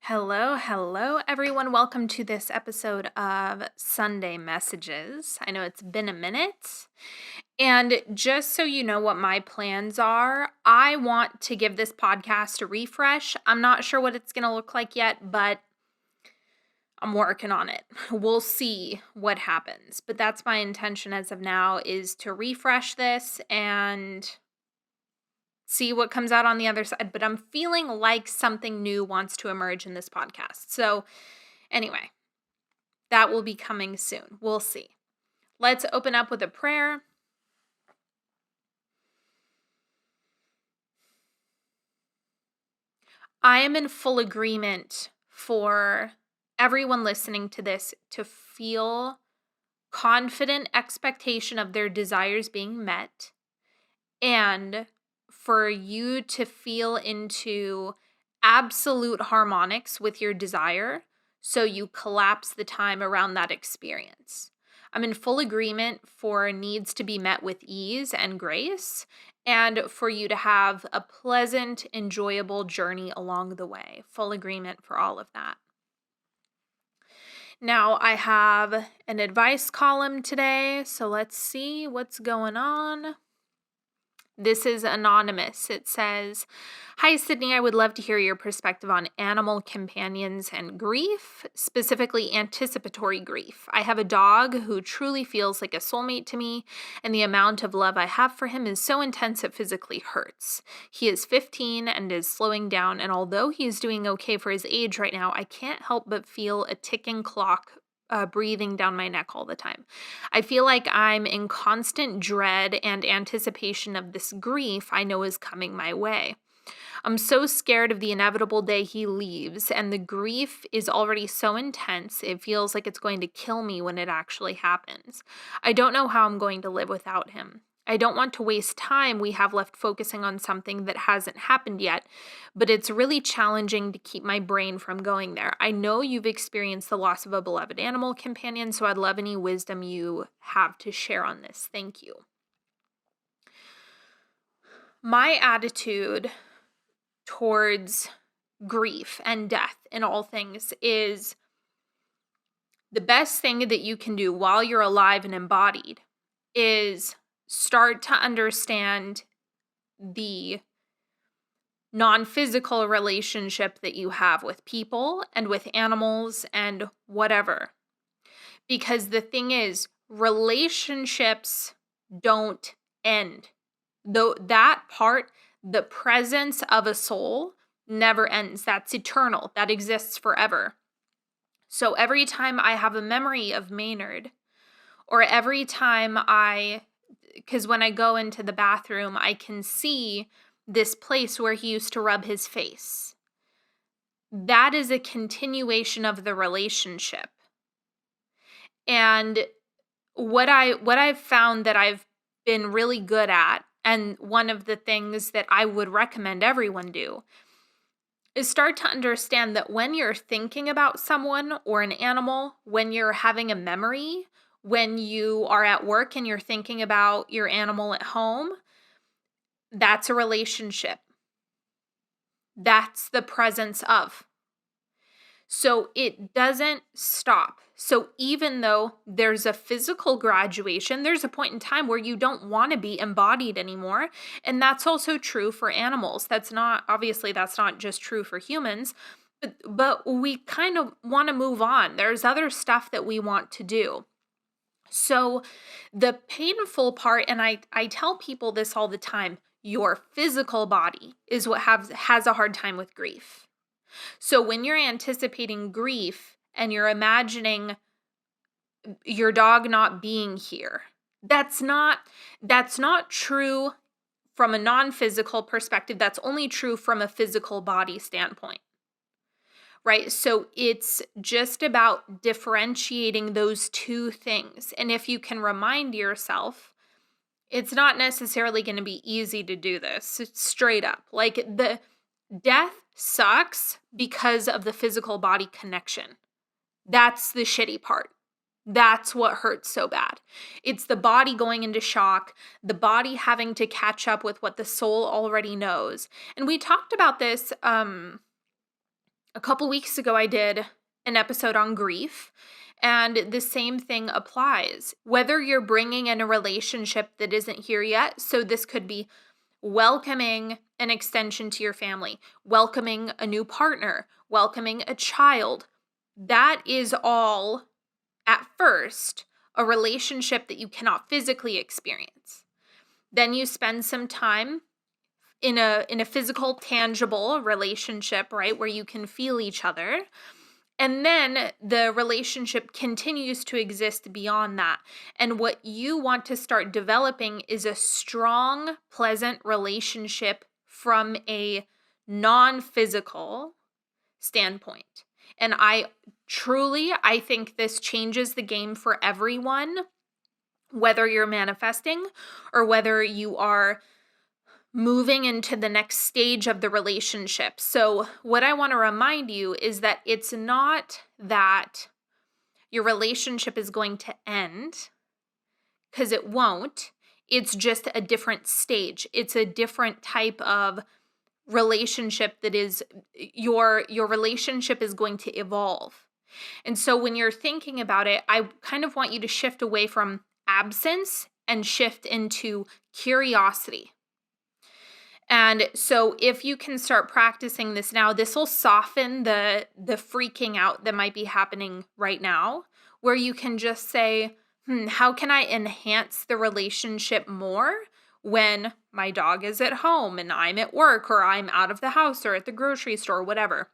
Hello, hello, everyone. Welcome to this episode of Sunday Messages. I know it's been a minute. And just so you know what my plans are, I want to give this podcast a refresh. I'm not sure what it's going to look like yet, but I'm working on it. We'll see what happens. But that's my intention as of now is to refresh this and see what comes out on the other side, but I'm feeling like something new wants to emerge in this podcast. So, anyway, that will be coming soon. We'll see. Let's open up with a prayer. I am in full agreement for everyone listening to this to feel confident expectation of their desires being met and for you to feel into absolute harmonics with your desire so you collapse the time around that experience. I'm in full agreement for needs to be met with ease and grace and for you to have a pleasant, enjoyable journey along the way. Full agreement for all of that. Now, I have an advice column today, so let's see what's going on. This is anonymous. It says, "Hi, Sydney. I would love to hear your perspective on animal companions and grief, specifically anticipatory grief. I have a dog who truly feels like a soulmate to me, and the amount of love I have for him is so intense it physically hurts. He is 15 and is slowing down, and although he is doing okay for his age right now, I can't help but feel a ticking clock breathing down my neck all the time. I feel like I'm in constant dread and anticipation of this grief I know is coming my way. I'm so scared of the inevitable day he leaves, and the grief is already so intense, it feels like it's going to kill me when it actually happens. I don't know how I'm going to live without him. I don't want to waste time we have left focusing on something that hasn't happened yet, but it's really challenging to keep my brain from going there. I know you've experienced the loss of a beloved animal companion, so I'd love any wisdom you have to share on this. Thank you." My attitude towards grief and death in all things is the best thing that you can do while you're alive and embodied is start to understand the non-physical relationship that you have with people and with animals and whatever. Because the thing is, relationships don't end. Though that part, the presence of a soul never ends. That's eternal. That exists forever. So every time I have a memory of Maynard, or every time because when I go into the bathroom, I can see this place where he used to rub his face. That is a continuation of the relationship. And what I've found that I've been really good at, and one of the things that I would recommend everyone do, is start to understand that when you're thinking about someone or an animal, when you're having a memory, when you are at work and you're thinking about your animal at home, that's a relationship. That's the presence of. So it doesn't stop. So even though there's a physical graduation, there's a point in time where you don't want to be embodied anymore. And that's also true for animals. That's not just true for humans, but we kind of want to move on. There's other stuff that we want to do. So the painful part, and I tell people this all the time, your physical body is what has a hard time with grief. So when you're anticipating grief and you're imagining your dog not being here, that's not true from a non-physical perspective. That's only true from a physical body standpoint. Right? So it's just about differentiating those two things. And if you can remind yourself, it's not necessarily going to be easy to do this. It's straight up. Like the death sucks because of the physical body connection. That's the shitty part. That's what hurts so bad. It's the body going into shock, the body having to catch up with what the soul already knows. And we talked about this A couple weeks ago, I did an episode on grief, and the same thing applies. Whether you're bringing in a relationship that isn't here yet, so this could be welcoming an extension to your family, welcoming a new partner, welcoming a child. That is all, at first, a relationship that you cannot physically experience. Then you spend some time in a physical, tangible relationship, right, where you can feel each other. And then the relationship continues to exist beyond that. And what you want to start developing is a strong, pleasant relationship from a non-physical standpoint. And I think this changes the game for everyone, whether you're manifesting or whether you are moving into the next stage of the relationship. So what I want to remind you is that it's not that your relationship is going to end, because it won't. It's just a different stage. It's a different type of relationship that is your relationship is going to evolve. And so when you're thinking about it, I kind of want you to shift away from absence and shift into curiosity. And so if you can start practicing this now, this will soften the freaking out that might be happening right now, where you can just say, how can I enhance the relationship more when my dog is at home and I'm at work or I'm out of the house or at the grocery store, whatever.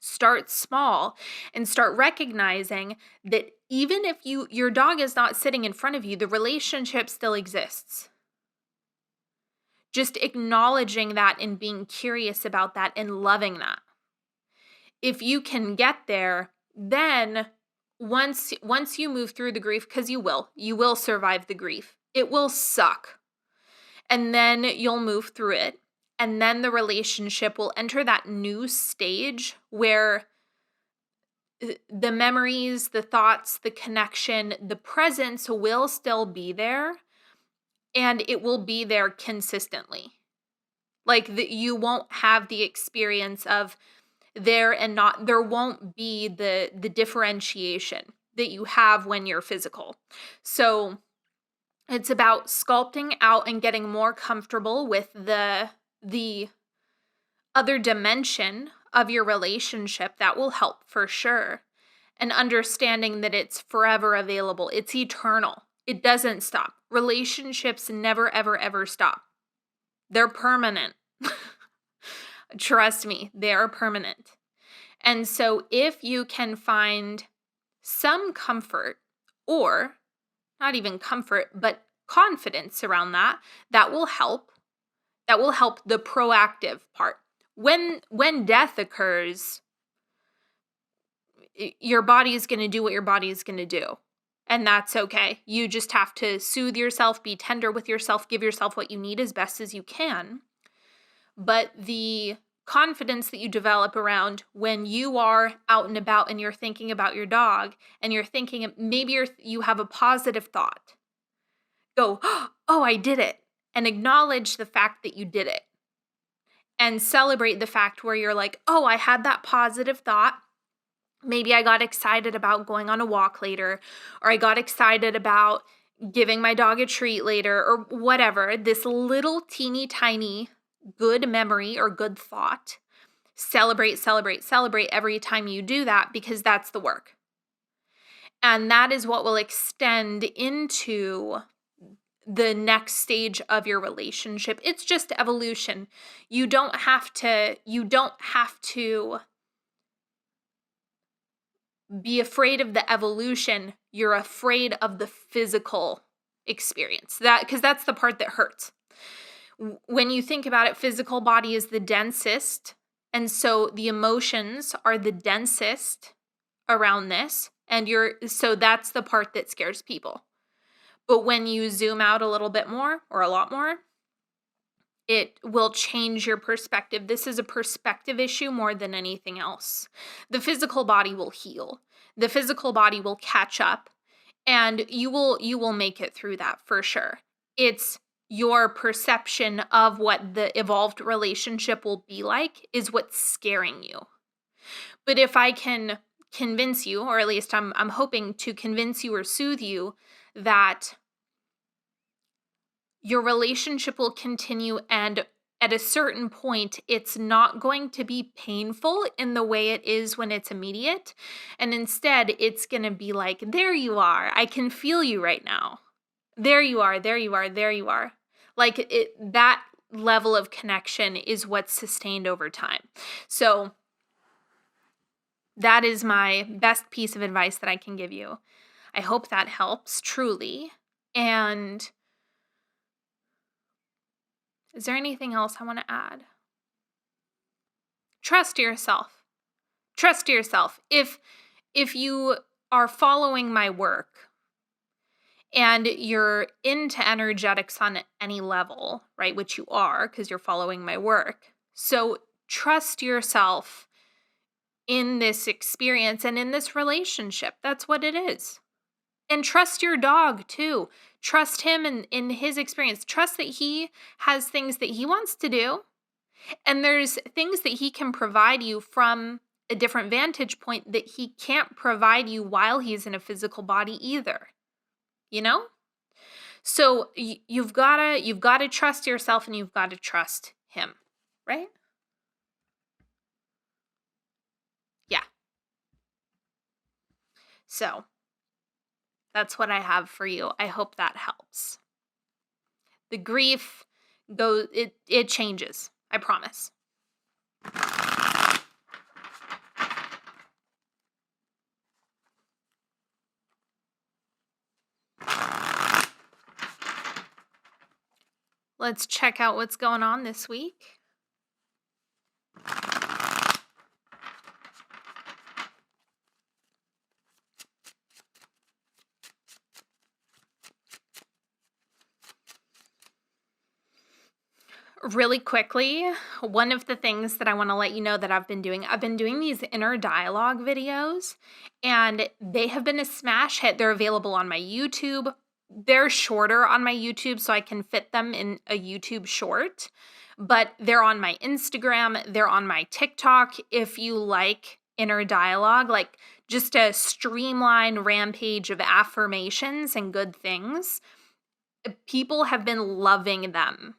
Start small and start recognizing that even if your dog is not sitting in front of you, the relationship still exists. Just acknowledging that and being curious about that and loving that. If you can get there, then once you move through the grief, because you will survive the grief. It will suck. And then you'll move through it. And then the relationship will enter that new stage where the memories, the thoughts, the connection, the presence will still be there. And it will be there consistently. Like you won't have the experience of there and not. There won't be the differentiation that you have when you're physical. So it's about sculpting out and getting more comfortable with the other dimension of your relationship. That will help for sure. And understanding that it's forever available. It's eternal. It doesn't stop. Relationships never, ever, ever stop. They're permanent. Trust me, they are permanent. And so if you can find some comfort, or not even comfort, but confidence around that, that will help. That will help the proactive part. When death occurs, your body is going to do what your body is going to do. And that's okay. You just have to soothe yourself, be tender with yourself, give yourself what you need as best as you can. But the confidence that you develop around when you are out and about and you're thinking about your dog and you're thinking, maybe you have a positive thought. Go, oh, I did it. And acknowledge the fact that you did it. And celebrate the fact where you're like, oh, I had that positive thought. Maybe I got excited about going on a walk later, or I got excited about giving my dog a treat later, or whatever. This little teeny tiny good memory or good thought. Celebrate, celebrate, celebrate every time you do that, because that's the work. And that is what will extend into the next stage of your relationship. It's just evolution. You don't have to be afraid of the evolution. You're afraid of the physical experience. Because that's the part that hurts. When you think about it, physical body is the densest. And so the emotions are the densest around this. And so that's the part that scares people. But when you zoom out a little bit more, or a lot more, it will change your perspective. This is a perspective issue more than anything else. The physical body will heal. The physical body will catch up, and you will make it through that for sure. It's your perception of what the evolved relationship will be like is what's scaring you. But if I can convince you, or at least I'm hoping to convince you or soothe you that your relationship will continue, and at a certain point it's not going to be painful in the way it is when it's immediate, and instead it's going to be like, there you are, I can feel you right now, there you are, there you are, there you are. Like that level of connection is what's sustained over time. So that is my best piece of advice that I can give you. I hope that helps truly. And is there anything else I want to add? Trust yourself. Trust yourself. If you are following my work and you're into energetics on any level, right, which you are because you're following my work. So trust yourself in this experience and in this relationship. That's what it is. And trust your dog too. Trust him in his experience. Trust that he has things that he wants to do. And there's things that he can provide you from a different vantage point that he can't provide you while he's in a physical body either. You know? So you've got to trust yourself, and you've got to trust him, right? Yeah. So that's what I have for you. I hope that helps. The grief goes, it changes. I promise. Let's check out what's going on this week. Really quickly, one of the things that I want to let you know that I've been doing these inner dialogue videos, and they have been a smash hit. They're available on my YouTube. They're shorter on my YouTube, so I can fit them in a YouTube short, but they're on my Instagram, they're on my TikTok. If you like inner dialogue, like just a streamlined rampage of affirmations and good things, people have been loving them,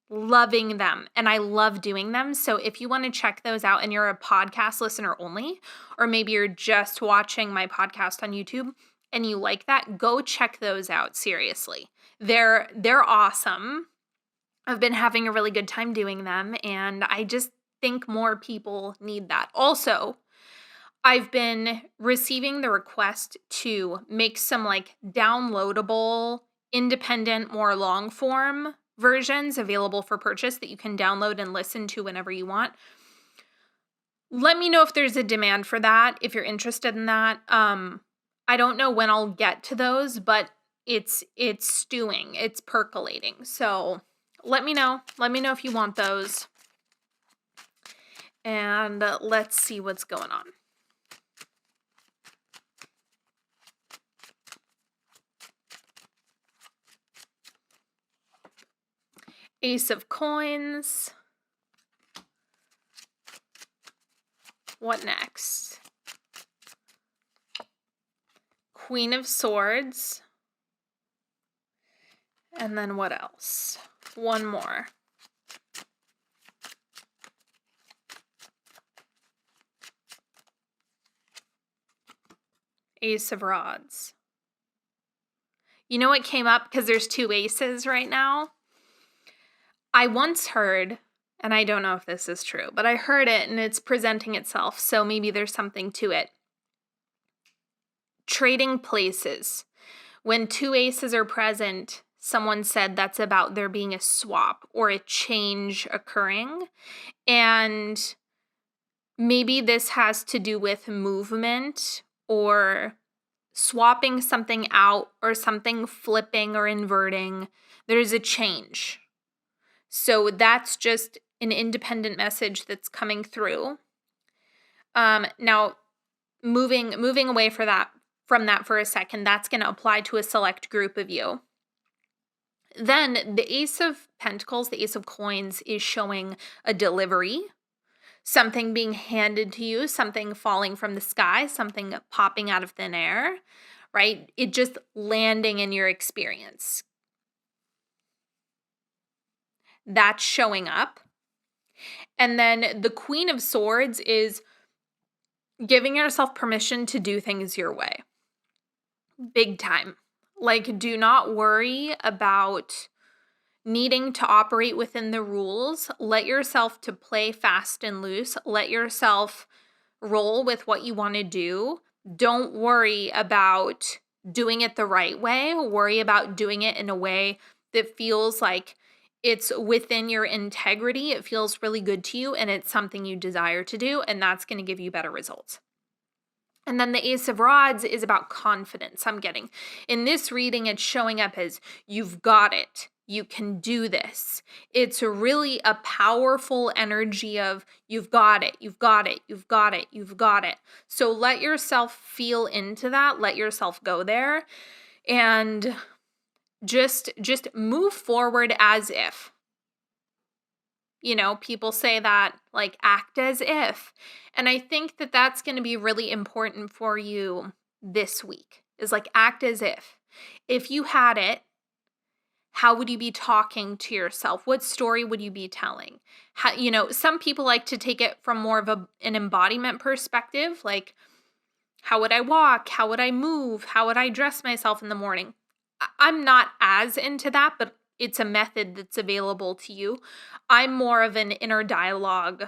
and I love doing them. So if you want to check those out and you're a podcast listener only, or maybe you're just watching my podcast on YouTube and you like that, go check those out. Seriously. They're awesome. I've been having a really good time doing them, and I just think more people need that. Also, I've been receiving the request to make some like downloadable, independent, more long form versions available for purchase that you can download and listen to whenever you want. Let me know if there's a demand for that, if you're interested in that. I don't know when I'll get to those, but it's stewing, it's percolating. So let me know if you want those. And let's see what's going on. Ace of Coins. What next? Queen of Swords. And then what else? One more. Ace of Rods. You know what came up? Because there's two aces right now. I once heard, and I don't know if this is true, but I heard it and it's presenting itself, so maybe there's something to it. Trading places. When two aces are present, someone said that's about there being a swap or a change occurring. And maybe this has to do with movement or swapping something out or something flipping or inverting. There's a change. So that's just an independent message that's coming through. Now, moving away from that for a second, that's going to apply to a select group of you. Then the Ace of Pentacles, the Ace of Coins, is showing a delivery. something being handed to you, something falling from the sky, something popping out of thin air, right? It just landing in your experience. That's showing up. And then the Queen of Swords is giving yourself permission to do things your way. Big time. Like, do not worry about needing to operate within the rules. Let yourself to play fast and loose. Let yourself roll with what you want to do. Don't worry about doing it the right way. Worry about doing it in a way that feels like it's within your integrity. It feels really good to you and it's something you desire to do, and that's going to give you better results. And then the Ace of Rods is about confidence, I'm getting. In this reading, it's showing up as you've got it. You can do this. It's really a powerful energy of you've got it, you've got it, you've got it, you've got it. So let yourself feel into that. Let yourself go there and just move forward as if. You know, people say that, like, act as if. And I think that that's going to be really important for you this week, is like, act as if. If you had it, how would you be talking to yourself? What story would you be telling? How, you know, some people like to take it from more of an embodiment perspective, like, how would I walk? How would I move? How would I dress myself in the morning? I'm not as into that, but it's a method that's available to you. I'm more of an inner dialogue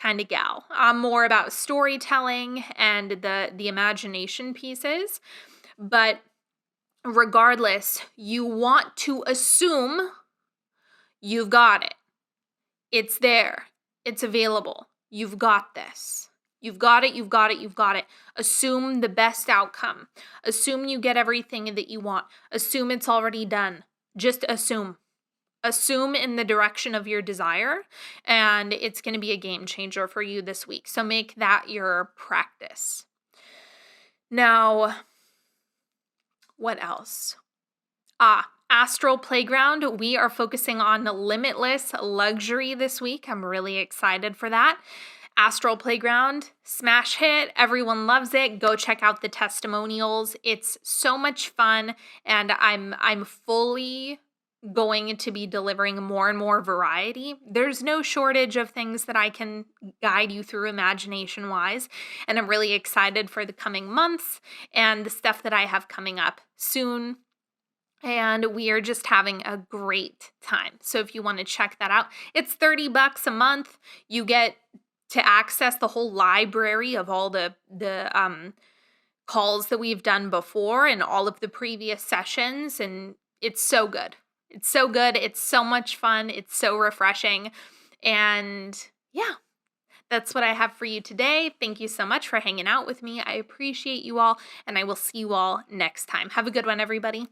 kind of gal. I'm more about storytelling and the imagination pieces. But regardless, you want to assume you've got it. It's there. It's available. You've got this. You've got it, you've got it, you've got it. Assume the best outcome. Assume you get everything that you want. Assume it's already done. Just assume. Assume in the direction of your desire, and it's going to be a game changer for you this week. So make that your practice. Now, what else? Astral Playground. We are focusing on limitless luxury this week. I'm really excited for that. Astral Playground, smash hit. Everyone loves it. Go check out the testimonials. It's so much fun, and I'm fully going to be delivering more and more variety. There's no shortage of things that I can guide you through imagination-wise, and I'm really excited for the coming months and the stuff that I have coming up soon. And we are just having a great time. So if you want to check that out, it's $30 a month. You get to access the whole library of all the calls that we've done before and all of the previous sessions, and it's so good. It's so good. It's so much fun. It's so refreshing. And yeah, that's what I have for you today. Thank you so much for hanging out with me. I appreciate you all, and I will see you all next time. Have a good one, everybody.